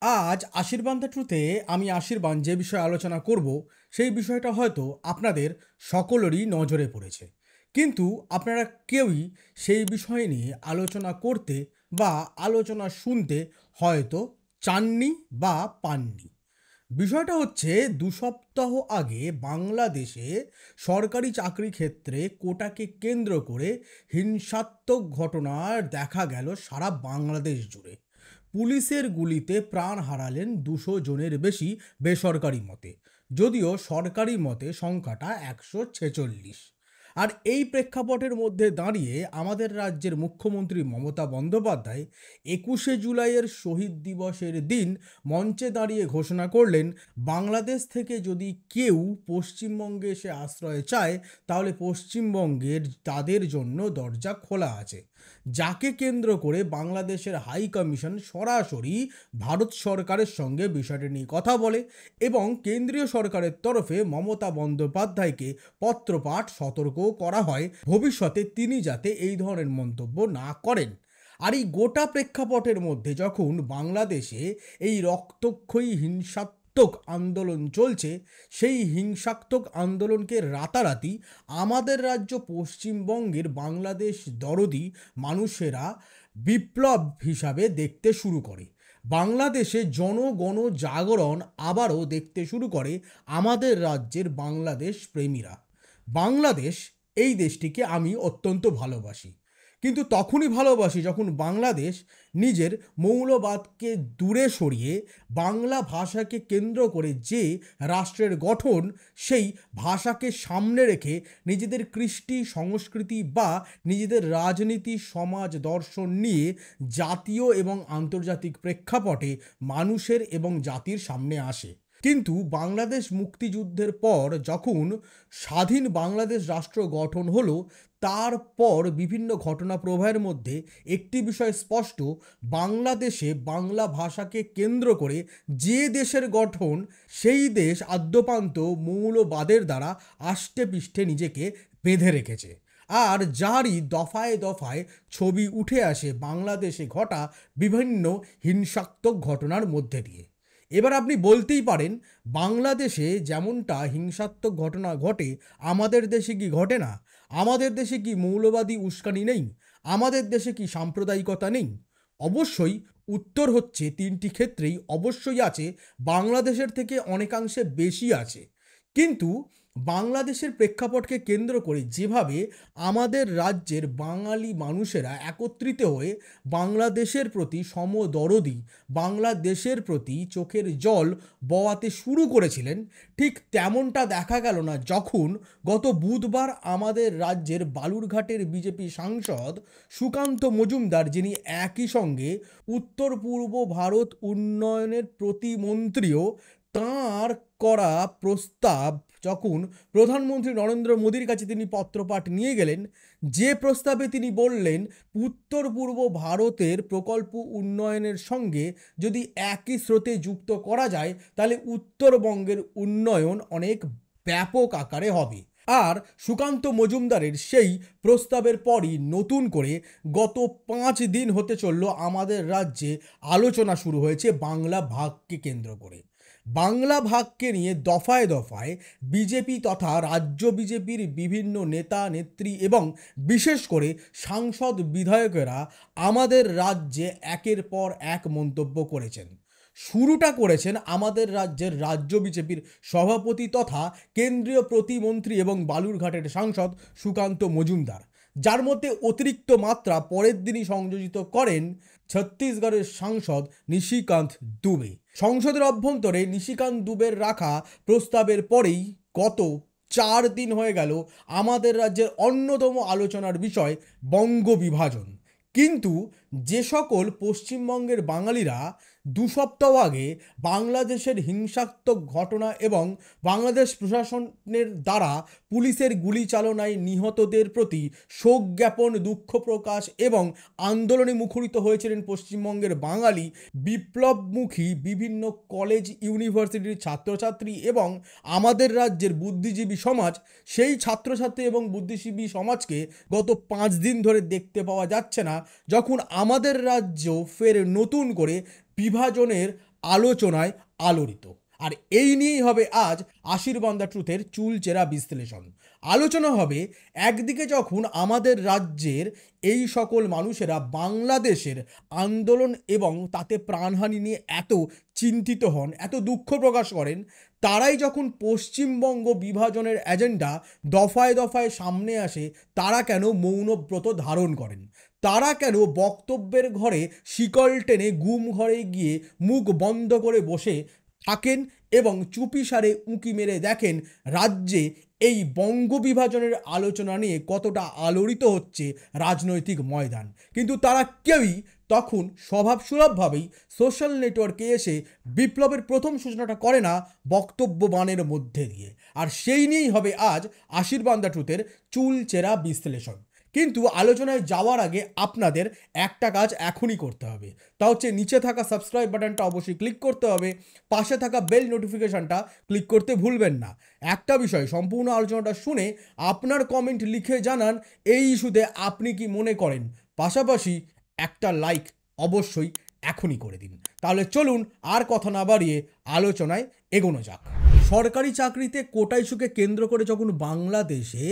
আজ আশীর্বাদ দ্য ট্রুথে আমি আশীর্বাদ যে বিষয়ে আলোচনা করব সেই বিষয়টা হয়তো আপনাদের সকলেরই নজরে পড়েছে। কিন্তু আপনারা কেউই সেই বিষয় নিয়ে আলোচনা করতে বা আলোচনা শুনতে হয়তো চাননি বা পাননি। বিষয়টা হচ্ছে ২ সপ্তাহ আগে বাংলাদেশে সরকারি চাকরি ক্ষেত্রে কোটাকে কেন্দ্র করে হিংসাত্মক ঘটনা দেখা গেল সারা বাংলাদেশ জুড়ে। পুলিশের গুলিতে প্রাণ হারালেন ২০০ জনের বেশি বেসরকারি মতে। যদিও সরকারি মতে সংখ্যাটা ১৪৬। আর এই প্রেক্ষাপটের মধ্যে দাঁড়িয়ে আমাদের রাজ্যের মুখ্যমন্ত্রী মমতা বন্দ্যোপাধ্যায় ২১শে জুলাইয়ের শহীদ দিবসের দিন মঞ্চে দাঁড়িয়ে ঘোষণা করলেন, বাংলাদেশ থেকে যদি কেউ পশ্চিমবঙ্গে এসে আশ্রয় চায় তাহলে পশ্চিমবঙ্গের তাদের জন্য দরজা খোলা আছে। যাকে কেন্দ্র করে বাংলাদেশের হাই কমিশন সরাসরি ভারত সরকারের সঙ্গে বিষয়টি নিয়ে কথা বলে এবং কেন্দ্রীয় সরকারের তরফে মমতা বন্দ্যোপাধ্যায়কে পত্রপাঠ সতর্কও করা হয় ভবিষ্যতে তিনি যাতে এই ধরনের মন্তব্য না করেন। আর এই গোটা প্রেক্ষাপটের মধ্যে যখন বাংলাদেশে এই রক্তক্ষয়ী হিংসাত্মক আন্দোলন চলছে, সেই হিংসাত্মক আন্দোলনকে রাতারাতি আমাদের রাজ্য পশ্চিমবঙ্গের বাংলাদেশ দরদি মানুষেরা বিপ্লব হিসাবে দেখতে শুরু করে। বাংলাদেশে জনগণ জাগরণ আবারও দেখতে শুরু করে আমাদের রাজ্যের বাংলাদেশ প্রেমীরা। বাংলাদেশ, এই দেশটিকে আমি অত্যন্ত ভালোবাসি। কিন্তু তখনই ভালোবাসি যখন বাংলাদেশ নিজের মৌলবাদকে দূরে সরিয়ে বাংলা ভাষাকে কেন্দ্র করে যে রাষ্ট্রের গঠন, সেই ভাষাকে সামনে রেখে নিজেদের কৃষ্টি সংস্কৃতি বা নিজেদের রাজনীতি সমাজ দর্শন নিয়ে জাতীয় এবং আন্তর্জাতিক প্রেক্ষাপটে মানুষের এবং জাতির সামনে আসে। কিন্তু বাংলাদেশ মুক্তিযুদ্ধের পর যখন স্বাধীন বাংলাদেশ রাষ্ট্র গঠন হলো, তারপর বিভিন্ন ঘটনা প্রবাহের মধ্যে একটি বিষয় স্পষ্ট: বাংলাদেশে বাংলা ভাষাকে কেন্দ্র করে যে দেশের গঠন, সেই দেশ আদ্যোপান্ত মৌলবাদের দ্বারা আষ্টেপৃষ্ঠে নিজেকে বেঁধে রেখেছে। আর যারই দফায় দফায় ছবি উঠে আসে বাংলাদেশে ঘটা বিভিন্ন হিংসাত্মক ঘটনার মধ্যে দিয়ে। এবার আপনি বলতেই পারেন, বাংলাদেশে যেমনটা হিংসাত্মক ঘটনা ঘটে আমাদের দেশে কি ঘটে না? আমাদের দেশে কি মৌলবাদী উস্কানি নেই? আমাদের দেশে কি সাম্প্রদায়িকতা নেই? অবশ্যই উত্তর হচ্ছে ৩টি ক্ষেত্রেই অবশ্যই আছে, বাংলাদেশের থেকে অনেকাংশে বেশি আছে। কিন্তু বাংলাদেশের প্রেক্ষাপটকে কেন্দ্র করে যেভাবে আমাদের রাজ্যের বাঙালি মানুষেরা একত্রিত হয়ে বাংলাদেশের প্রতি সমদরদি, বাংলাদেশের প্রতি চোখের জল বওয়াতে শুরু করেছিলেন, ঠিক তেমনটা দেখা গেল না যখন গত বুধবার আমাদের রাজ্যের বালুরঘাটের বিজেপি সাংসদ সুকান্ত মজুমদার, যিনি একই সঙ্গে উত্তর পূর্ব ভারত উন্নয়নের প্রতিমন্ত্রীও, তাঁর করা প্রস্তাব যখন প্রধানমন্ত্রী নরেন্দ্র মোদীর কাছে তিনি পত্রপাঠ নিয়ে গেলেন, যে প্রস্তাবে তিনি বললেন উত্তর পূর্ব ভারতের প্রকল্প উন্নয়নের সঙ্গে যদি একই স্রোতে যুক্ত করা যায় তাহলে উত্তরবঙ্গের উন্নয়ন অনেক ব্যাপক আকারে হবে। আর সুকান্ত মজুমদারের সেই প্রস্তাবের পরই নতুন করে গত ৫ দিন হতে চলল আমাদের রাজ্যে আলোচনা শুরু হয়েছে বাংলা ভাগকে কেন্দ্র করে। বাংলা ভাগকে নিয়ে দফায় দফায় বিজেপি তথা রাজ্য বিজেপির বিভিন্ন নেতা নেত্রী এবং বিশেষ করে সাংসদ বিধায়কেরা আমাদের রাজ্যে একের পর এক মন্তব্য করেছেন। শুরুটা করেছেন আমাদের রাজ্যের রাজ্য বিজেপির সভাপতি তথা কেন্দ্রীয় প্রতিমন্ত্রী এবং বালুরঘাটের সাংসদ সুকান্ত মজুমদার, যার মধ্যে অতিরিক্ত মাত্রা পরের দিনই সংযোজিত করেন ছত্তিশগড়ের সাংসদ নিশিকান্ত দুবে। সংসদের অভ্যন্তরে নিশিকান্ত দুবের রাখা প্রস্তাবের পরেই গত ৪ দিন হয়ে গেল আমাদের রাজ্যের অন্যতম আলোচনার বিষয় বঙ্গ বিভাজন। কিন্তু যে সকল পশ্চিমবঙ্গের বাঙালিরা ২ সপ্তাহ আগে বাংলাদেশের হিংসাত্মক ঘটনা এবং বাংলাদেশ প্রশাসনের দ্বারা পুলিশের গুলি চালনায় নিহতদের প্রতি শোক জ্ঞাপন, দুঃখ প্রকাশ এবং আন্দোলনে মুখরিত হয়েছিলেন পশ্চিমবঙ্গের বাঙালি বিপ্লবমুখী বিভিন্ন কলেজ ইউনিভার্সিটির ছাত্রছাত্রী এবং আমাদের রাজ্যের বুদ্ধিজীবী সমাজ, সেই ছাত্রছাত্রী এবং বুদ্ধিজীবী সমাজকে গত ৫ দিন ধরে দেখতে পাওয়া যাচ্ছে না, যখন আমাদের রাজ্য ফের নতুন করে বিভাজনের আলোচনায় আলোড়িত। আর এই নিয়েই হবে আজ আশির বান্দা ট্রুথের চুলচেরা বিশ্লেষণ। আলোচনা হবে একদিকে যখন আমাদের রাজ্যের এই সকল মানুষেরা বাংলাদেশের আন্দোলন এবং তাতে প্রাণহানি নিয়ে এত চিন্তিত হন, এত দুঃখ প্রকাশ করেন, তারাই যখন পশ্চিমবঙ্গ বিভাজনের এজেন্ডা দফায় দফায় সামনে আসে, তারা কেন মৌনব্রত ধারণ করেন, তারা কেন বক্তব্যের ঘরে শিকল টেনে গুম ঘরে গিয়ে মুখ বন্ধ করে বসে থাকেন এবং চুপিসারে উঁকি মেরে দেখেন রাজ্যে এই বঙ্গ বিভাজনের আলোচনা নিয়ে কতটা আলোড়িত হচ্ছে রাজনৈতিক ময়দান। কিন্তু তারা কেউই তখন স্বভাবসুলভভাবেই সোশ্যাল নেটওয়ার্কে এসে বিপ্লবের প্রথম সূচনাটা করে না বক্তব্য বাণের মধ্যে দিয়ে। আর সেই নিয়েই হবে আজ আশির বান্দা ট্রুথের চুলচেরা বিশ্লেষণ। কিন্তু আলোচনায় যাওয়ার আগে আপনাদের একটা কাজ এখনই করতে হবে, তা হচ্ছে নিচে থাকা সাবস্ক্রাইব বাটনটা অবশ্যই ক্লিক করতে হবে, পাশে থাকা বেল নোটিফিকেশনটা ক্লিক করতে ভুলবেন না। একটা বিষয়, সম্পূর্ণ আলোচনাটা শুনে আপনার কমেন্ট লিখে জানান এই ইস্যুতে আপনি কি মনে করেন, পাশাপাশি একটা লাইক অবশ্যই এখনই করে দিন। তাহলে চলুন আর কথা না বাড়িয়ে আলোচনায় এগোনো যাক। সরকারি চাকরিতে কোটা ইস্যুকে কেন্দ্র করে যখন বাংলাদেশে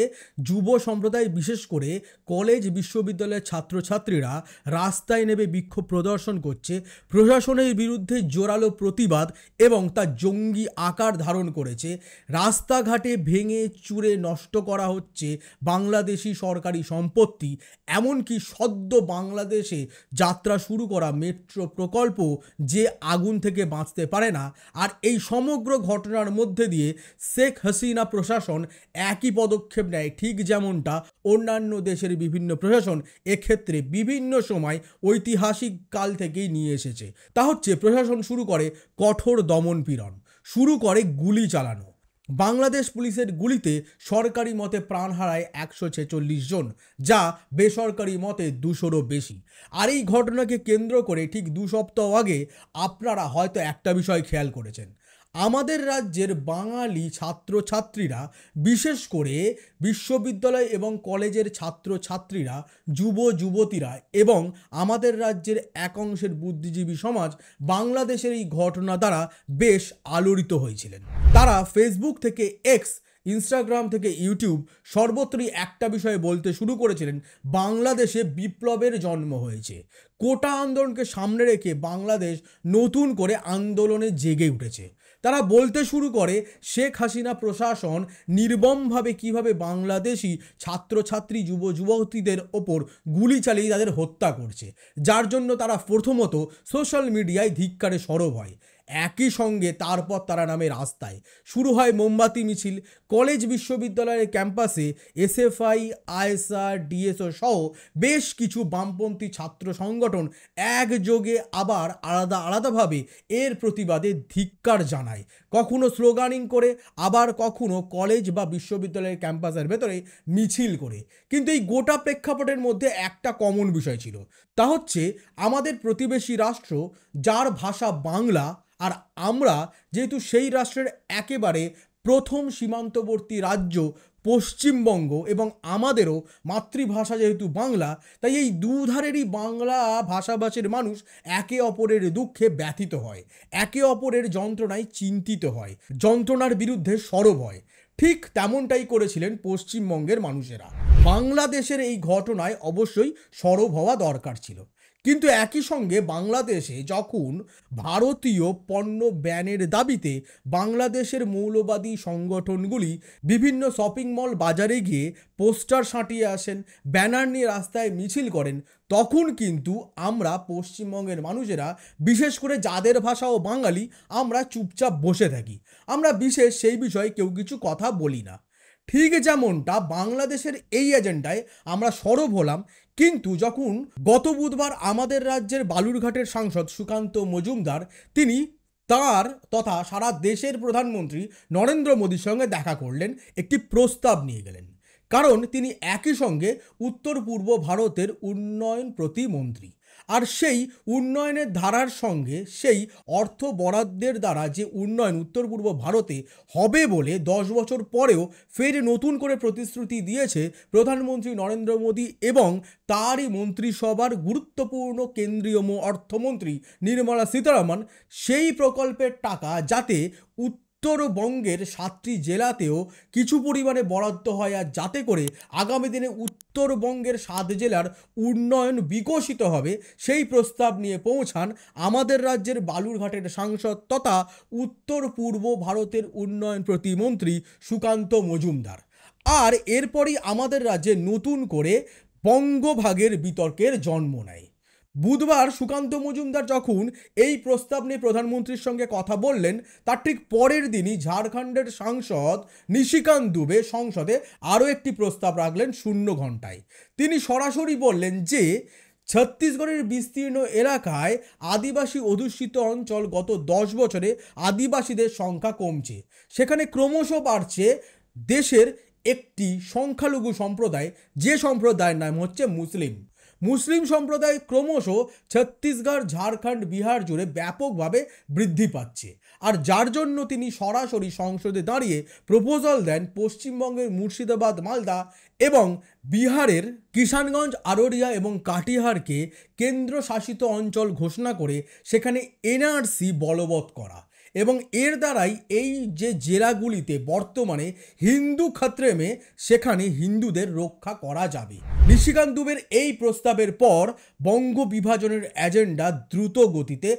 যুব সম্প্রদায়, বিশেষ করে কলেজ বিশ্ববিদ্যালয়ের ছাত্রছাত্রীরা রাস্তায় নেমে বিক্ষোভ প্রদর্শন করছে, প্রশাসনের বিরুদ্ধে জোরালো প্রতিবাদ এবং তা জঙ্গি আকার ধারণ করেছে, রাস্তাঘাটে ভেঙে চুরে নষ্ট করা হচ্ছে বাংলাদেশি সরকারি সম্পত্তি, এমনকি সদ্য বাংলাদেশে যাত্রা শুরু করা মেট্রো প্রকল্প যে আগুন থেকে বাঁচতে পারে না, আর এই সমগ্র ঘটনার মধ্যে দিয়ে শেখ হাসিনা প্রশাসন একই পদক্ষেপ নেয়, ঠিক যেমনটা অন্যান্য দেশের বিভিন্ন প্রশাসন এক্ষেত্রে বিভিন্ন সময় ঐতিহাসিক কাল থেকেই নিয়ে এসেছে। তা হচ্ছে প্রশাসন শুরু করে কঠোর দমনপীড়ন, শুরু করে গুলি চালানো। বাংলাদেশ পুলিশের গুলিতে সরকারি মতে প্রাণ হারায় 146 জন, যা বেসরকারি মতে 200রও বেশি। আর এই ঘটনাকে কেন্দ্র করে ঠিক 2 সপ্তাহ আগে আপনারা হয়তো একটা বিষয় খেয়াল করেছেন, আমাদের রাজ্যের বাঙালি ছাত্রছাত্রীরা, বিশেষ করে বিশ্ববিদ্যালয় এবং কলেজের ছাত্রছাত্রীরা, যুব যুবতীরা এবং আমাদের রাজ্যের এক অংশের বুদ্ধিজীবী সমাজ বাংলাদেশের এই ঘটনা দ্বারা বেশ আলোড়িত হয়েছিলেন। তারা ফেসবুক থেকে এক্স, ইনস্টাগ্রাম থেকে ইউটিউব সর্বত্রই একটা বিষয়ে বলতে শুরু করেছিলেন, বাংলাদেশে বিপ্লবের জন্ম হয়েছে। কোটা আন্দোলনকে সামনে রেখে বাংলাদেশ নতুন করে আন্দোলনে জেগে উঠেছে। তারা বলতে শুরু করে শেখ হাসিনা প্রশাসন নির্মমভাবে কিভাবে বাংলাদেশি ছাত্রছাত্রী, যুব যুবতীদের ওপর গুলি চালিয়ে তাদের হত্যা করছে, যার জন্য তারা প্রথমত সোশ্যাল মিডিয়ায় ধিক্কারে সরব হয়। একই সঙ্গে তারপর তারা নামে রাস্তায়, শুরু হয় মোমবাতি মিছিল। কলেজ বিশ্ববিদ্যালয়ের ক্যাম্পাসে এসএফআই, আইএসআর, ডিএসও সহ বেশ কিছু বামপন্থী ছাত্র সংগঠন একযোগে আবার আলাদা আলাদাভাবে এর প্রতিবাদে ধিক্কার জানায়, কখনো স্লোগানিং করে, আবার কখনো কলেজ বা বিশ্ববিদ্যালয়ের ক্যাম্পাসের ভেতরে মিছিল করে। কিন্তু এই গোটা প্রেক্ষাপটের মধ্যে একটা কমন বিষয় ছিল, তা হচ্ছে আমাদের প্রতিবেশী রাষ্ট্র, যার ভাষা বাংলা, আর আমরা যেহেতু সেই রাষ্ট্রের একেবারে প্রথম সীমান্তবর্তী রাজ্য পশ্চিমবঙ্গ এবং আমাদেরও মাতৃভাষা যেহেতু বাংলা, তাই এই দুধারেরই বাংলা ভাষাভাষীর মানুষ একে অপরের দুঃখে ব্যথিত হয়, একে অপরের যন্ত্রণায় চিন্তিত হয়, যন্ত্রণার বিরুদ্ধে সরব হয়। ঠিক তেমনটাই করেছিলেন পশ্চিমবঙ্গের মানুষেরা। বাংলাদেশের এই ঘটনায় অবশ্যই সরব হওয়া দরকার ছিল, কিন্তু একই সঙ্গে বাংলাদেশে যখন ভারতীয় পণ্য ব্যানের দাবিতে বাংলাদেশের মৌলবাদী সংগঠনগুলি বিভিন্ন শপিং মল বাজারে গিয়ে পোস্টার সাঁটিয়ে আসেন, ব্যানার নিয়ে রাস্তায় মিছিল করেন, তখন কিন্তু আমরা পশ্চিমবঙ্গের মানুষেরা, বিশেষ করে যাদের ভাষাও বাঙালি, আমরা চুপচাপ বসে থাকি। আমরা বিশেষ সেই বিষয়ে কেউ কিছু কথা বলি না। ঠিক যেমনটা বাংলাদেশের এই এজেন্ডায় আমরা সরব হলাম, কিন্তু যখন গত বুধবার আমাদের রাজ্যের বালুরঘাটের সাংসদ সুকান্ত মজুমদার, তিনি তার তথা সারা দেশের প্রধানমন্ত্রী নরেন্দ্র মোদীর সঙ্গে দেখা করলেন, একটি প্রস্তাব নিয়ে গেলেন, কারণ তিনি একই সঙ্গে উত্তর পূর্ব ভারতের উন্নয়ন প্রতিমন্ত্রী। আর সেই উন্নয়নের ধারার সঙ্গে সেই অর্থ বরাদ্দের দ্বারা যে উন্নয়ন উত্তর পূর্ব ভারতে হবে বলে 10 বছর পরেও ফের নতুন করে প্রতিশ্রুতি দিয়েছে প্রধানমন্ত্রী নরেন্দ্র মোদী এবং তারই মন্ত্রিসভার গুরুত্বপূর্ণ কেন্দ্রীয় অর্থমন্ত্রী নির্মলা সীতারামন, সেই প্রকল্পের টাকা যাতে উত্তরবঙ্গের 7টি জেলাতেও কিছু পরিমাণে বরাদ্দ হয়, আর যাতে করে আগামী দিনে উত্তরবঙ্গের 7 জেলার উন্নয়ন বিকশিত হবে, সেই প্রস্তাব নিয়ে পৌঁছান আমাদের রাজ্যের বালুরঘাটের সাংসদ তথা উত্তর পূর্ব ভারতের উন্নয়ন প্রতিমন্ত্রী সুকান্ত মজুমদার। আর এরপরই আমাদের রাজ্যে নতুন করে বঙ্গভাগের বিতর্কের জন্ম নেয়। বুধবার সুকান্ত মজুমদার যখন এই প্রস্তাব নিয়ে প্রধানমন্ত্রীর সঙ্গে কথা বললেন, তার ঠিক পরের দিনই ঝাড়খণ্ডের সাংসদ নিশিকান্ত দুবে সংসদে আরও একটি প্রস্তাব রাখলেন শূন্য ঘণ্টায়। তিনি সরাসরি বললেন যে ছত্তিশগড়ের বিস্তীর্ণ এলাকায় আদিবাসী অধ্যুষিত অঞ্চল গত 10 বছরে আদিবাসীদের সংখ্যা কমছে, সেখানে ক্রমশ বাড়ছে দেশের একটি সংখ্যালঘু সম্প্রদায়, যে সম্প্রদায়ের নাম হচ্ছে মুসলিম সম্প্রদায় ক্রমশ ছত্তিশগড়, ঝাড়খণ্ড, বিহার জুড়ে ব্যাপকভাবে বৃদ্ধি পাচ্ছে। আর যার জন্য তিনি সরাসরি সংসদে দাঁড়িয়ে প্রপোজাল দেন পশ্চিমবঙ্গের মুর্শিদাবাদ, মালদা এবং বিহারের কিষানগঞ্জ, আরোরিয়া এবং কাটিহারকে কেন্দ্রশাসিত অঞ্চল ঘোষণা করে সেখানে এনআরসি বলবৎ করা, এবং এর দ্বারাই এই যে জেলাগুলিতে বর্তমানে হিন্দু খতরে মে, সেখানে হিন্দুদের রক্ষা করা যাবে। নিশিকান্ত দুবের এই প্রস্তাবের পর বঙ্গ বিভাজনের এজেন্ডা দ্রুত গতিতে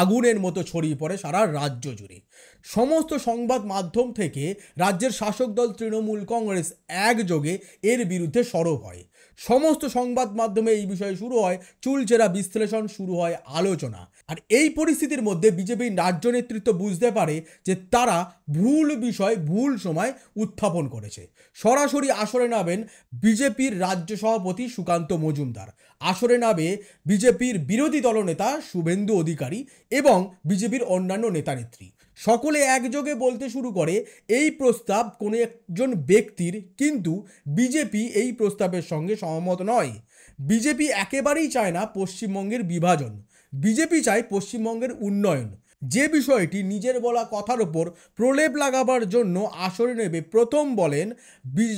আগুনের মতো ছড়িয়ে পড়ে সারা রাজ্য জুড়ে। সমস্ত সংবাদ মাধ্যম থেকে রাজ্যের শাসক দল তৃণমূল কংগ্রেস একযোগে এর বিরুদ্ধে সরব হয়। সমস্ত সংবাদ মাধ্যমে এই বিষয়ে শুরু হয় চুলচেরা বিশ্লেষণ, শুরু হয় আলোচনা। আর এই পরিস্থিতির মধ্যে বিজেপির রাজ্য নেতৃত্ব বুঝতে পারে যে তারা ভুল বিষয় ভুল সময় উত্থাপন করেছে। সরাসরি আসরে নামেন বিজেপির রাজ্য সভাপতি সুকান্ত মজুমদার, আসরে নামে বিজেপির বিরোধী দলনেতা শুভেন্দু অধিকারী এবং বিজেপির অন্যান্য নেতানেত্রী। সকলে একযোগে বলতে শুরু করে এই প্রস্তাব কোনো একজন ব্যক্তির, কিন্তু বিজেপি এই প্রস্তাবের সঙ্গে সহমত নয়। বিজেপি একেবারেই চায় না পশ্চিমবঙ্গের বিভাজন, বিজেপি চায় পশ্চিমবঙ্গের উন্নয়ন। যে বিষয়টি নিজের বলা কথার ওপর প্রলেপ লাগাবার জন্য আসরে নেবে প্রথম বলেন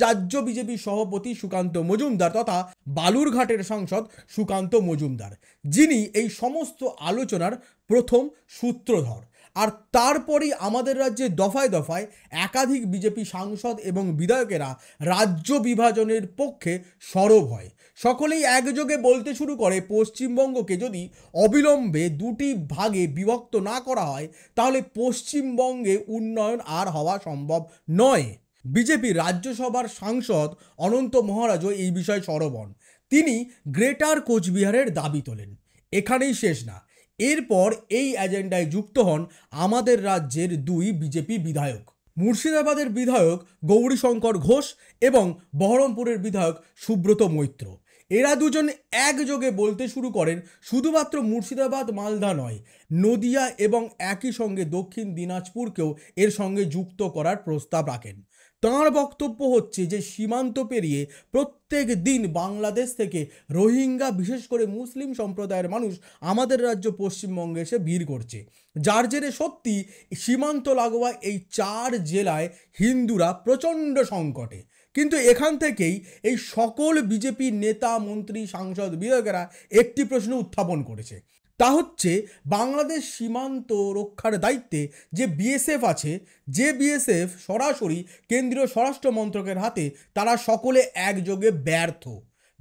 রাজ্য বিজেপি সভাপতি সুকান্ত মজুমদার তথা বালুরঘাটের সাংসদ সুকান্ত মজুমদার, যিনি এই সমস্ত আলোচনার প্রথম সূত্রধর। আর তারপরেই আমাদের রাজ্যে দফায় দফায় একাধিক বিজেপি সাংসদ এবং বিধায়কেরা রাজ্য বিভাজনের পক্ষে সরব হয়। সকলেই একযোগে বলতে শুরু করে পশ্চিমবঙ্গকে যদি অবিলম্বে 2টি ভাগে বিভক্ত না করা হয়, তাহলে পশ্চিমবঙ্গে উন্নয়ন আর হওয়া সম্ভব নয়। বিজেপি রাজ্যসভার সাংসদ অনন্ত মহারাজও এই বিষয়ে সরব হন। তিনি গ্রেটার কোচবিহারের দাবি তোলেন। এখানেই শেষ না, এরপর এই এজেন্ডায় যুক্ত হন আমাদের রাজ্যের 2 বিজেপি বিধায়ক, মুর্শিদাবাদের বিধায়ক গৌরীশঙ্কর ঘোষ এবং বহরমপুরের বিধায়ক সুব্রত মৈত্র। এরা দুজন একযোগে বলতে শুরু করেন শুধুমাত্র মুর্শিদাবাদ, মালদা নয়, নদিয়া এবং একই সঙ্গে দক্ষিণ দিনাজপুরকেও এর সঙ্গে যুক্ত করার প্রস্তাব রাখেন। তাঁর বক্তব্য হচ্ছে যে সীমান্ত পেরিয়ে প্রত্যেক দিন বাংলাদেশ থেকে রোহিঙ্গা, বিশেষ করে মুসলিম সম্প্রদায়ের মানুষ আমাদের রাজ্য পশ্চিমবঙ্গে এসে ভিড় করছে, যার জেরে সত্যি সীমান্ত লাগোয়া এই 4 জেলায় হিন্দুরা প্রচণ্ড সংকটে। কিন্তু এখান থেকেই এই সকল বিজেপি নেতা, মন্ত্রী, সাংসদ, বিধায়কেরা একটি প্রশ্ন উত্থাপন করেছে, তা হচ্ছে বাংলাদেশ সীমান্ত রক্ষার দায়িত্বে যে বিএসএফ আছে, যে বিএসএফ সরাসরি কেন্দ্রীয় স্বরাষ্ট্র মন্ত্রকের হাতে, তারা সকলে একযোগে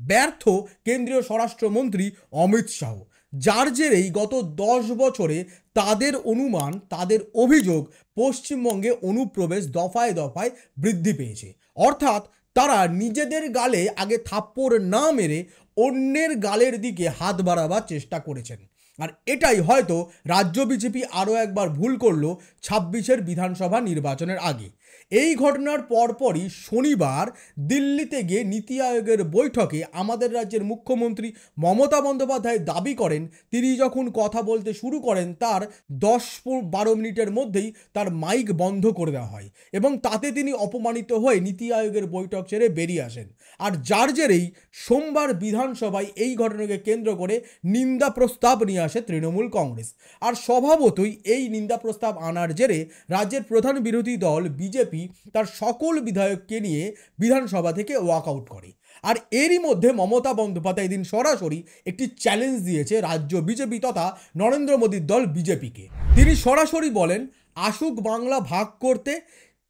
ব্যর্থ কেন্দ্রীয় স্বরাষ্ট্রমন্ত্রী অমিত শাহ, যার জেরেই গত 10 বছরে তাদের অনুমান, তাদের অভিযোগ পশ্চিমবঙ্গে অনুপ্রবেশ দফায় দফায় বৃদ্ধি পেয়েছে। অর্থাৎ তারা নিজেদের গালে আগে থাপ্পড় না মেরে অন্যের গালের দিকে হাত বাড়াবার চেষ্টা করেছেন। আর এটাই হয়তো রাজ্য বিজেপি আরও একবার ভুল করলো 26-এর বিধানসভা নির্বাচনের আগে। এই ঘটনার পরপরই শনিবার দিল্লিতে গিয়ে নীতি আয়োগের বৈঠকে আমাদের রাজ্যের মুখ্যমন্ত্রী মমতা বন্দ্যোপাধ্যায় দাবি করেন তিনি যখন কথা বলতে শুরু করেন তার 10-12 মিনিটের মধ্যেই তার মাইক বন্ধ করে দেওয়া হয় এবং তাতে তিনি অপমানিত হয়ে নীতি আয়োগের বৈঠক ছেড়ে বেরিয়ে আসেন। আর যার জেরেই সোমবার বিধানসভায় এই ঘটনাকে কেন্দ্র করে নিন্দা প্রস্তাব নিয়ে আসে তৃণমূল কংগ্রেস। আর স্বভাবতই এই নিন্দা প্রস্তাব আনার জেরে রাজ্যের প্রধান বিরোধী দল বিজেপি তার সকল বিধায়ককে নিয়ে বিধানসভা থেকে ওয়াকআউট করে। আর এরই মধ্যে মমতা বন্দ্যোপাধ্যায় দিন সরাসরি একটি চ্যালেঞ্জ দিয়েছে রাজ্য বিজেপি তথা নরেন্দ্র মোদীর দল বিজেপিকে। তিনি সরাসরি বলেন, আসুক বাংলা ভাগ করতে,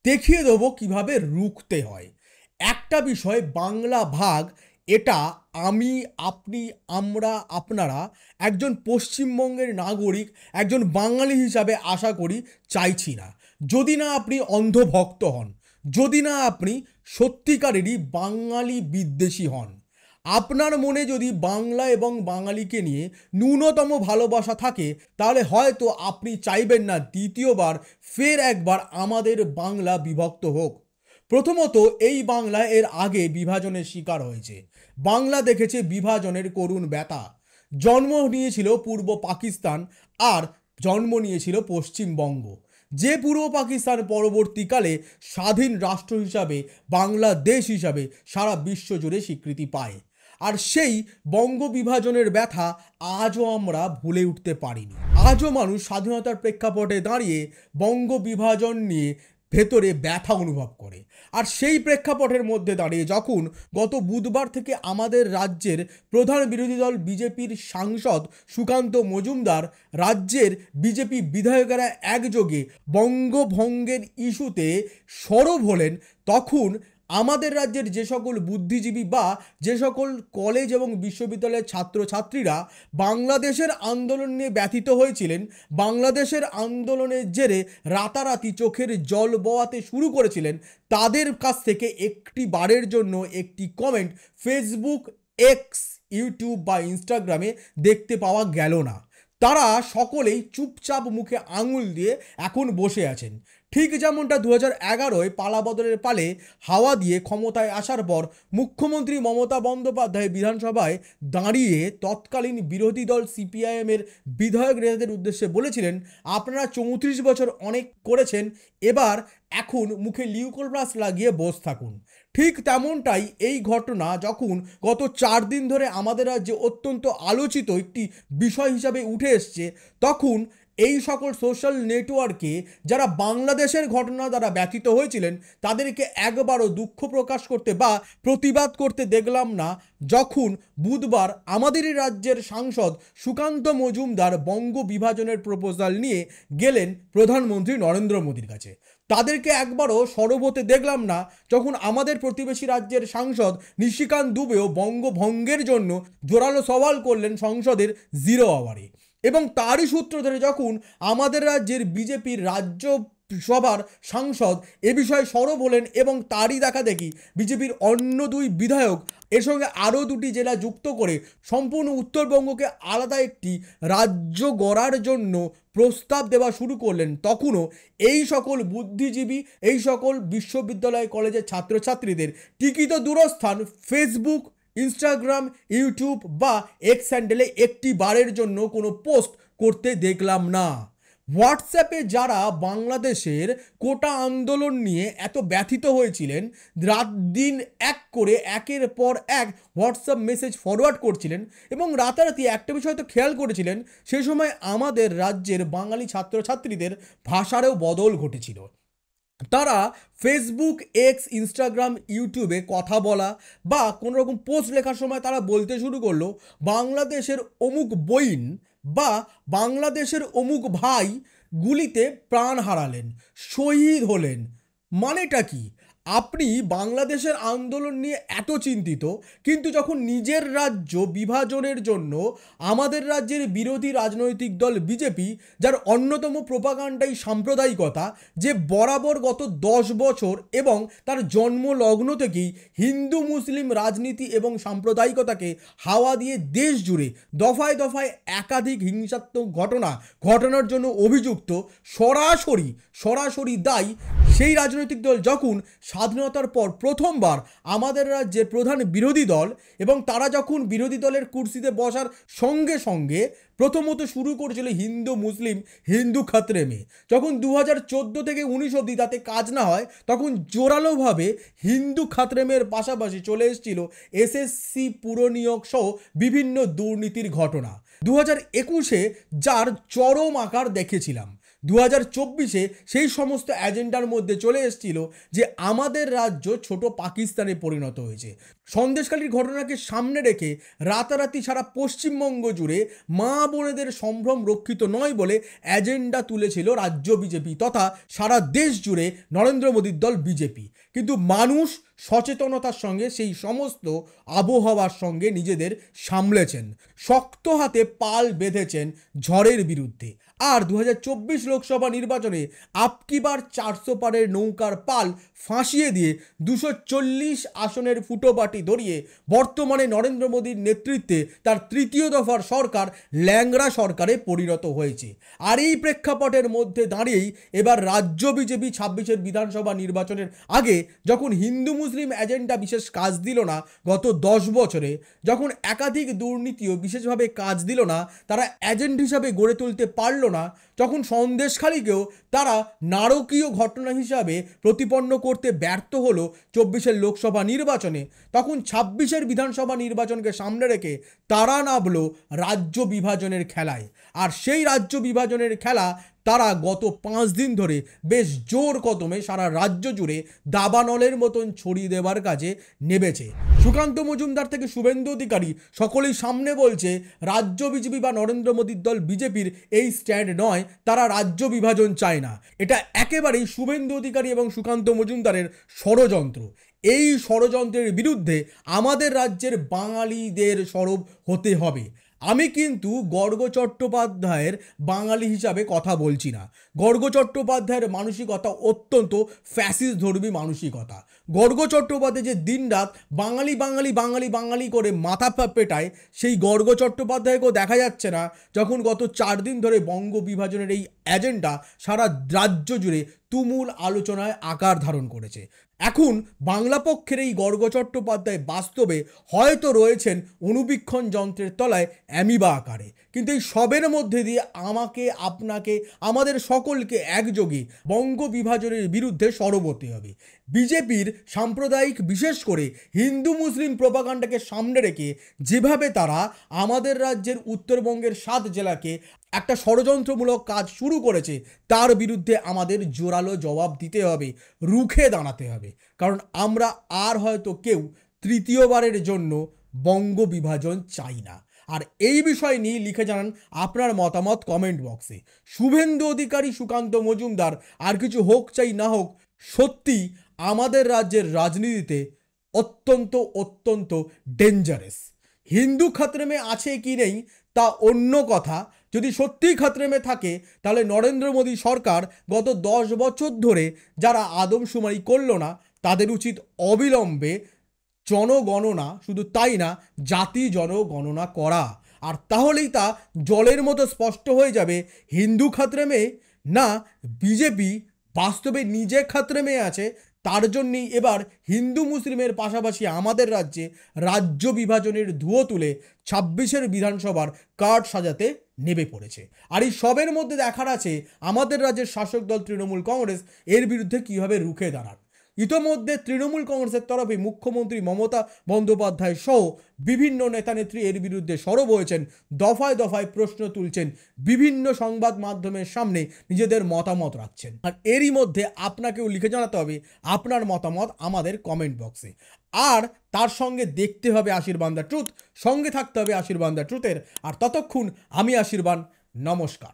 দেখিয়ে দেবো কিভাবে রুখতে হয়। একটা বিষয়, বাংলা ভাগ এটা আমি, আপনি, আমরা, আপনারা একজন পশ্চিমবঙ্গের নাগরিক, একজন বাঙালি হিসাবে আশা করি চাইছি না। যদি না আপনি অন্ধভক্ত হন, যদি না আপনি সত্যিকারেরই বাঙালি বিদ্বেষী হন, আপনার মনে যদি বাংলা এবং বাঙালিকে নিয়ে ন্যূনতম ভালোবাসা থাকে, তাহলে হয়তো আপনি চাইবেন না দ্বিতীয়বার ফের একবার আমাদের বাংলা বিভক্ত হোক। প্রথমত, এই বাংলা এর আগে বিভাজনের শিকার হয়েছে। বাংলা দেখেছে বিভাজনের করুণ ব্যথা। জন্ম নিয়েছিল পূর্ব পাকিস্তান আর জন্ম নিয়েছিল পশ্চিমবঙ্গ। যে পূর্ব পাকিস্তান পরবর্তীকালে স্বাধীন রাষ্ট্র হিসাবে বাংলাদেশ হিসাবে সারা বিশ্ব জুড়ে স্বীকৃতি পায়। আর সেই বঙ্গ বিভাজনের ব্যথা আজও আমরা ভুলে উঠতে পারিনি। আজও মানুষ স্বাধীনতার প্রেক্ষাপটে দাঁড়িয়ে বঙ্গ বিভাজন নিয়ে ভেতরে ব্যথা অনুভব করে। আর সেই প্রেক্ষাপটের মধ্যে দাঁড়িয়ে যখন গত বুধবার থেকে আমাদের রাজ্যের প্রধান বিরোধী দল বিজেপির সাংসদ সুকান্ত মজুমদার রাজ্যের বিজেপি বিধায়কেরা একযোগে বঙ্গভঙ্গের ইস্যুতে সরব হলেন, তখন আমাদের রাজ্যের যে সকল বুদ্ধিজীবী বা যে সকল কলেজ এবং বিশ্ববিদ্যালয়ের ছাত্রছাত্রীরা বাংলাদেশের আন্দোলন নিয়ে ব্যথিত হয়েছিলেন, বাংলাদেশের আন্দোলনের জেরে রাতারাতি চোখের জল বওয়াতে শুরু করেছিলেন, তাদের কাছ থেকে একটি বারের জন্য একটি কমেন্ট ফেসবুক, এক্স, ইউটিউব বা ইনস্টাগ্রামে দেখতে পাওয়া গেল না। তারা সকলেই চুপচাপ মুখে আঙুল দিয়ে এখন বসে আছেন। ঠিক যেমনটা 2011-য় পালাবদলের পালে হাওয়া দিয়ে ক্ষমতায় আসার পর মুখ্যমন্ত্রী মমতা বন্দ্যোপাধ্যায় বিধানসভায় দাঁড়িয়ে তৎকালীন বিরোধী দল সিপিআইএমের বিধায়ক নেতাদের উদ্দেশ্যে বলেছিলেন, আপনারা 34 বছর অনেক করেছেন, এবার এখন মুখে লিউকোপ্লাস লাগিয়ে বসে থাকুন। ঠিক তেমনটাই এই ঘটনা যখন গত 4 দিন ধরে আমাদের রাজ্যে অত্যন্ত আলোচিত একটি বিষয় হিসাবে উঠে এসছে, তখন এই সকল সোশ্যাল নেটওয়ার্কে যারা বাংলাদেশের ঘটনা দ্বারা ব্যথিত হয়েছিলেন তাদেরকে একবারও দুঃখ প্রকাশ করতে বা প্রতিবাদ করতে দেখলাম না, যখন বুধবার আমাদেরই রাজ্যের সাংসদ সুকান্ত মজুমদার বঙ্গ বিভাজনের প্রপোজাল নিয়ে গেলেন প্রধানমন্ত্রী নরেন্দ্র মোদীর কাছে। তাদেরকে একবারও সরব হতে দেখলাম না যখন আমাদের প্রতিবেশী রাজ্যের সাংসদ নিশিকান্ত দুবেও বঙ্গভঙ্গের জন্য জোরালো সওয়াল করলেন সংসদের 0 আওয়ারে। এবং তারই সূত্র ধরে যখন আমাদের রাজ্যের বিজেপির রাজ্য সভার সাংসদ এ বিষয়ে সরব হলেন এবং তারই দেখা দেখি বিজেপির অন্য 2 বিধায়ক এর সঙ্গে আরও 2টি জেলা যুক্ত করে সম্পূর্ণ উত্তরবঙ্গকে আলাদা একটি রাজ্য গড়ার জন্য প্রস্তাব দেওয়া শুরু করলেন, তখনও এই সকল বুদ্ধিজীবী, এই সকল বিশ্ববিদ্যালয় কলেজের ছাত্রছাত্রীদের টিকিত দূরস্থান ফেসবুক, ইনস্টাগ্রাম, ইউটিউব বা এক্স হ্যান্ডেলে একটি বারের জন্য কোনো পোস্ট করতে দেখলাম না। হোয়াটসঅ্যাপে যারা বাংলাদেশের কোটা আন্দোলন নিয়ে এত ব্যথিত হয়েছিলেন, রাত দিন এক করে একের পর এক হোয়াটসঅ্যাপ মেসেজ ফরওয়ার্ড করছিলেন এবং রাতারাতি একটা বিষয় তো খেয়াল করেছিলেন, সে সময় আমাদের রাজ্যের বাঙালি ছাত্রছাত্রীদের ভাষারও বদল ঘটেছিল। তারা ফেসবুক, এক্স, ইনস্টাগ্রাম, ইউটিউবে কথা বলা বা কোনো রকম পোস্ট লেখার সময় তারা বলতে শুরু করলো, বাংলাদেশের অমুক বইন বা বাংলাদেশের অমুক ভাই গুলিতে প্রাণ হারালেন, শহীদ হলেন। মানেটা কি? আপনি বাংলাদেশের আন্দোলন নিয়ে এত চিন্তিত, কিন্তু যখন নিজের রাজ্য বিভাজনের জন্য আমাদের রাজ্যের বিরোধী রাজনৈতিক দল বিজেপি, যার অন্যতম প্রোপাগান্ডাই সাম্প্রদায়িকতা, যে বরাবর গত 10 বছর এবং তার জন্মলগ্ন থেকেই হিন্দু মুসলিম রাজনীতি এবং সাম্প্রদায়িকতাকে হাওয়া দিয়ে দেশ জুড়ে দফায় দফায় একাধিক হিংসাত্মক ঘটনার জন্য অভিযুক্ত, সরাসরি দায়ী সেই রাজনৈতিক দল যখন স্বাধীনতার পর প্রথমবার আমাদের রাজ্যের প্রধান বিরোধী দল এবং তারা যখন বিরোধী দলের কুর্সিতে বসার সঙ্গে সঙ্গে প্রথমত শুরু করেছিল হিন্দু মুসলিম হিন্দু খাতরে মে, যখন 2014 থেকে 19 অবধি তাতে কাজ না হয় তখন জোরালোভাবে হিন্দু খাতরে মেয়ের পাশাপাশি চলে এসেছিল এসএসসি পুরনিয়োগ সহ বিভিন্ন দুর্নীতির ঘটনা। 2021-এ যার চরম আকার দেখেছিলাম, 2024-এ সেই সমস্ত এজেন্ডার মধ্যে চলে এসেছিল যে আমাদের রাজ্য ছোট পাকিস্তানে পরিণত হয়েছে। সন্দেশখালীর ঘটনাকে সামনে রেখে রাতারাতি সারা পশ্চিমবঙ্গ জুড়ে মা বোনেদের সম্ভ্রম রক্ষিত নয় বলে এজেন্ডা তুলেছিল রাজ্য বিজেপি তথা সারা দেশ জুড়ে নরেন্দ্র মোদীর দল বিজেপি। কিন্তু মানুষ সচেতনতার সঙ্গে সেই সমস্ত আবহাওয়ার সঙ্গে নিজেদের সামলেছেন, শক্ত হাতে পাল বেঁধেছেন ঝড়ের বিরুদ্ধে। আর 2024 লোকসভা নির্বাচনে আপকি বার 400 পারের নৌকার পাল ফাঁসিয়ে দিয়ে 240 আসনের ফুটোপাটি ধরিয়ে বর্তমানে নরেন্দ্র মোদীর নেতৃত্বে তার তৃতীয় দফার সরকার ল্যাংড়া সরকারে পরিণত হয়েছে। আর এই প্রেক্ষাপটের মধ্যে দাঁড়িয়েই এবার রাজ্য বিজেপি 26-এর বিধানসভা নির্বাচনের আগে যখন হিন্দু মুসলিম এজেন্ডা বিশেষ কাজ দিল না গত 10 বছরে, যখন একাধিক দুর্নীতিও বিশেষভাবে কাজ দিল না, তারা এজেন্ট হিসাবে গড়ে তুলতে পারল না, যখন সন্দেশখালীকেও তারা নারকীয় ঘটনা হিসাবে প্রতিপন্ন করতে ব্যর্থ হলো 24-এর লোকসভা নির্বাচনে, তখন 26-এর বিধানসভা নির্বাচনকে সামনে রেখে তারা নামলো রাজ্য বিভাজনের খেলায়। আর সেই রাজ্য বিভাজনের খেলা তারা গত 5 দিন ধরে বেশ জোর কদমে সারা রাজ্য জুড়ে দাবানলের মতন ছড়িয়ে দেওয়ার কাজে নেমেছে। সুকান্ত মজুমদার থেকে শুভেন্দু অধিকারী সকলেই সামনে বলছে রাজ্য বিজেপি বা নরেন্দ্র মোদীর দল বিজেপির এই স্ট্যান্ড নয়, তারা রাজ্য বিভাজন চায় না। এটা একেবারেই শুভেন্দু অধিকারী এবং সুকান্ত মজুমদারের ষড়যন্ত্র। এই ষড়যন্ত্রের বিরুদ্ধে আমাদের রাজ্যের বাঙালিদের সরব হতে হবে। আমি কিন্তু গর্গ চট্টোপাধ্যায়ের বাঙালি হিসাবে কথা বলছি না। গর্গ চট্টোপাধ্যায়ের মানসিকতা অত্যন্ত ফ্যাসিস্ট ধর্মী মানসিকতা। গর্গ চট্টোপাধ্যায় যে দিনরাত বাঙালি বাঙালি বাঙালি বাঙালি করে মাথা পেটায়, সেই গর্গ চট্টোপাধ্যায়কেও দেখা যাচ্ছে না যখন গত 4 দিন ধরে বঙ্গ বিভাজনের এই এজেন্ডা সারা রাজ্য জুড়ে তুমুল আলোচনায় আকার ধারণ করেছে। এখন বাংলা পক্ষের এই গর্গ চট্টোপাধ্যায় বাস্তবে হয়তো রয়েছেন অনুবীক্ষণ যন্ত্রের তলায় অ্যামিবা আকারে, কিন্তু এই সবের মধ্যে দিয়ে আমাকে আপনাকে আমাদের সকলকে একযোগে বঙ্গ বিভাজনের বিরুদ্ধে সরব হতে হবে। বিজেপির সাম্প্রদায়িক বিশেষ করে হিন্দু মুসলিম প্রোপাগান্ডাকে সামনে রেখে যেভাবে তারা আমাদের রাজ্যের উত্তরবঙ্গের 7 জেলাকে একটা ষড়যন্ত্রমূলক কাজ শুরু করেছে, তার বিরুদ্ধে আমাদের জোরালো জবাব দিতে হবে, রুখে দাঁড়াতে হবে। কারণ আমরা আর হয়তো কেউ তৃতীয়বারের জন্য বঙ্গ বিভাজন চাই না। আর এই বিষয় নিয়ে লিখে জানান আপনার মতামত কমেন্ট বক্সে। শুভেন্দু অধিকারী সুকান্ত মজুমদার আর কিছু হোক চাই না হোক, সত্যি আমাদের রাজ্যের রাজনীতিতে অত্যন্ত অত্যন্ত ডেঞ্জারাস। হিন্দু খাতরেমে আছে কি নেই তা অন্য কথা, যদি সত্যিই খাতরেমে থাকে তাহলে নরেন্দ্র মোদী সরকার গত 10 বছর ধরে যারা আদমশুমারি করল না তাদের উচিত অবিলম্বে জনগণনা, শুধু তাই না জাতি জনগণনা করা। আর তাহলেই তা জলের মতো স্পষ্ট হয়ে যাবে হিন্দু খাতরেমে না বিজেপি বাস্তবে নিজে খাতরেমে আছে। তার জন্যই এবার হিন্দু মুসলিমের পাশাপাশি আমাদের রাজ্যে রাজ্য বিভাজনের ধুয়ো তুলে 26-এর বিধানসভার কার্ড সাজাতে নেমে পড়েছে। আর এই সবের মধ্যে দেখার আছে আমাদের রাজ্যের শাসক দল তৃণমূল কংগ্রেস এর বিরুদ্ধে কীভাবে রুখে দাঁড়ান। ইতোমধ্যে তৃণমূল কংগ্রেসের তরফে মুখ্যমন্ত্রী মমতা বন্দ্যোপাধ্যায় সহ বিভিন্ন নেতানেত্রী এর বিরুদ্ধে সরব হয়েছেন, দফায় দফায় প্রশ্ন তুলছেন, বিভিন্ন সংবাদ মাধ্যমের সামনে নিজেদের মতামত রাখছেন। আর এরই মধ্যে আপনাকেও লিখে জানাতে হবে আপনার মতামত আমাদের কমেন্ট বক্সে। আর তার সঙ্গে দেখতে হবে আশীর্বাদ দ্য ট্রুথ, সঙ্গে থাকতে হবে আশীর্বাদ দ্য ট্রুথের। আর ততক্ষণ আমি আশীর্বাদ, নমস্কার।